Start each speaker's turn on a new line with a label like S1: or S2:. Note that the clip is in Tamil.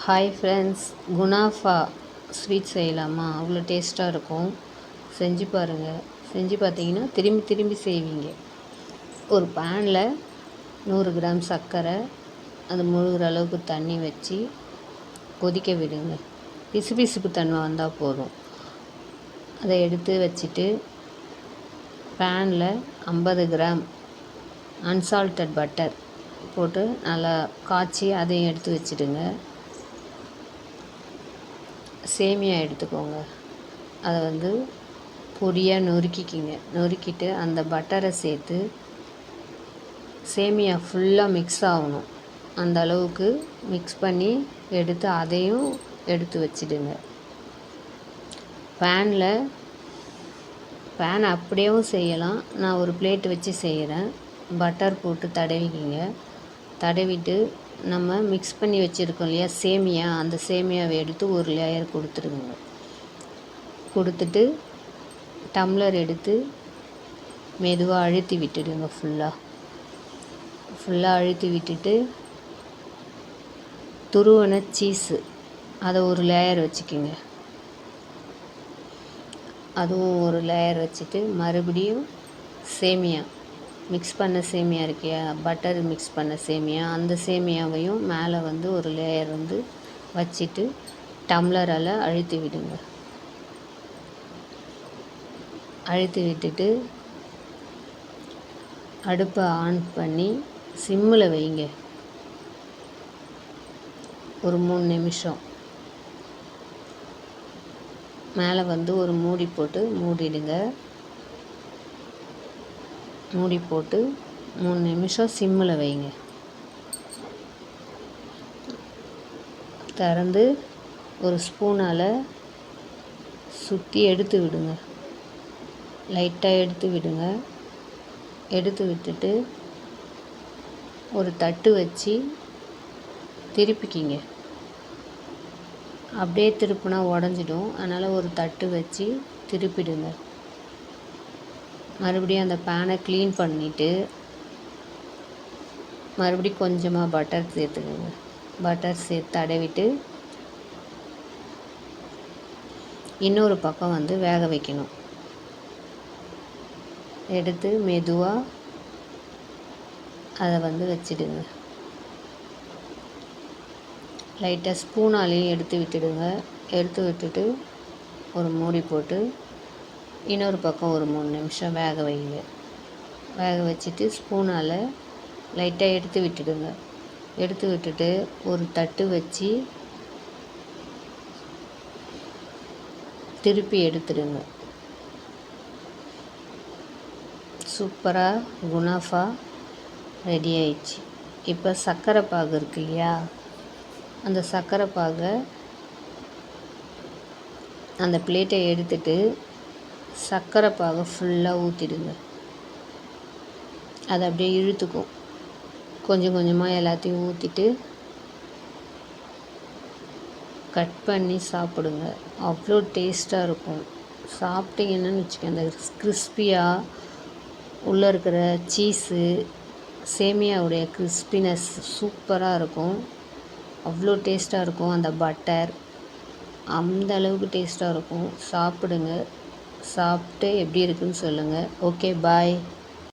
S1: ஹாய் ஃப்ரெண்ட்ஸ், குனாஃபா ஸ்வீட் செய்யலாமா? அவ்வளோ டேஸ்ட்டாக இருக்கும். செஞ்சு பாருங்கள். செஞ்சு பார்த்தீங்கன்னா திரும்பி திரும்பி செய்வீங்க. ஒரு பேனில் 100 கிராம் சர்க்கரை, அது முழுகிற அளவுக்கு தண்ணி வச்சு கொதிக்க விடுங்க. பிசுபிசுப்பு தன்மை வந்தால் போதும். அதை எடுத்து வச்சுட்டு பேனில் 50 கிராம் அன்சால்டட் பட்டர் போட்டு நல்லா காய்ச்சி அதையும் எடுத்து வச்சுடுங்க. சேமியா எடுத்துக்கோங்க. அதை பொடியாக நொறுக்கிட்டு அந்த பட்டரை சேர்த்து சேமியா ஃபுல்லாக மிக்ஸ் ஆகணும். அந்த அளவுக்கு மிக்ஸ் பண்ணி எடுத்து அதையும் எடுத்து வச்சிடுங்க. பேன் அப்படியேவும் செய்யலாம். நான் ஒரு பிளேட் வச்சு செய்கிறேன். பட்டர் போட்டு தடவிட்டு நம்ம மிக்ஸ் பண்ணி வச்சுருக்கோம் இல்லையா சேமியா, அந்த சேமியாவை எடுத்து ஒரு லேயர் கொடுத்துட்டு டம்ளர் எடுத்து மெதுவாக அழுத்தி விட்டுடுங்க. ஃபுல்லாக அழுத்தி விட்டுட்டு துருவன சீஸு அதை ஒரு லேயர் வச்சுக்கோங்க. அதுவும் ஒரு லேயர் வச்சுட்டு மறுபடியும் சேமியா மிக்ஸ் பண்ண சேமியா இருக்கியா, பட்டர் மிக்ஸ் பண்ண சேமியா, அந்த சேமியாவையும் மேலே ஒரு லேயர் வச்சுட்டு டம்ளரால் அழுத்தி விடுங்க. அழுத்தி விட்டுட்டு அடுப்பை ஆன் பண்ணி சிம்மில் வைங்க. ஒரு 3 நிமிஷம். மேலே ஒரு மூடி போட்டு மூடிடுங்க. மூடி போட்டு 3 நிமிஷம் சிம்மில் வைங்க. திறந்து ஒரு ஸ்பூனால் சுற்றி எடுத்து விடுங்க. லைட்டாக எடுத்து விட்டுட்டு ஒரு தட்டு வச்சு திருப்பிக்கிங்க. அப்படியே திருப்பினா உடஞ்சிடும். அதனால் ஒரு தட்டு வச்சு திருப்பிடுங்க. மறுபடியும் அந்த பேனை க்ளீன் பண்ணிவிட்டு மறுபடியும் கொஞ்சமாக பட்டர் சேர்த்துக்கோங்க. பட்டர் சேர்த்து தடவிட்டு இன்னொரு பக்கம் வேக வைக்கணும். எடுத்து மெதுவாக அதை வச்சிடுங்க. லைட்டாக ஸ்பூனாலேயும் எடுத்து விட்டுட்டு ஒரு மூடி போட்டு இன்னொரு பக்கம் ஒரு 3 நிமிஷம் வேக வைங்க. வேக வச்சுட்டு ஸ்பூனால் லைட்டாக எடுத்து விட்டுட்டு ஒரு தட்டு வச்சு திருப்பி எடுத்துடுங்க. சூப்பராக குனாஃபா ரெடி ஆயிடுச்சு. இப்போ சர்க்கரை பாகு இருக்கு இல்லையா, அந்த சர்க்கரை பாகை அந்த பிளேட்டை எடுத்துட்டு சர்க்கரை பாகை ஃபுல்லாக ஊற்றிடுங்க. அதை அப்படியே இழுத்துக்கும். கொஞ்சம் கொஞ்சமாக எல்லாத்தையும் ஊற்றிட்டு கட் பண்ணி சாப்பிடுங்க. அவ்வளோ டேஸ்ட்டாக இருக்கும். சாப்பிட்டீங்கன்னு வச்சுக்கோங்க, அந்த கிறிஸ்பியாக உள்ளே இருக்கிற சீஸு சேமியாவுடைய கிறிஸ்பினஸ் சூப்பராக இருக்கும். அவ்வளோ டேஸ்ட்டாக இருக்கும். அந்த பட்டர் அந்த அளவுக்கு டேஸ்ட்டாக இருக்கும். சாப்பிடுங்க. சாப்பிட்டு எப்படி இருக்குன்னு சொல்லுங்கள். ஓகே, பாய்.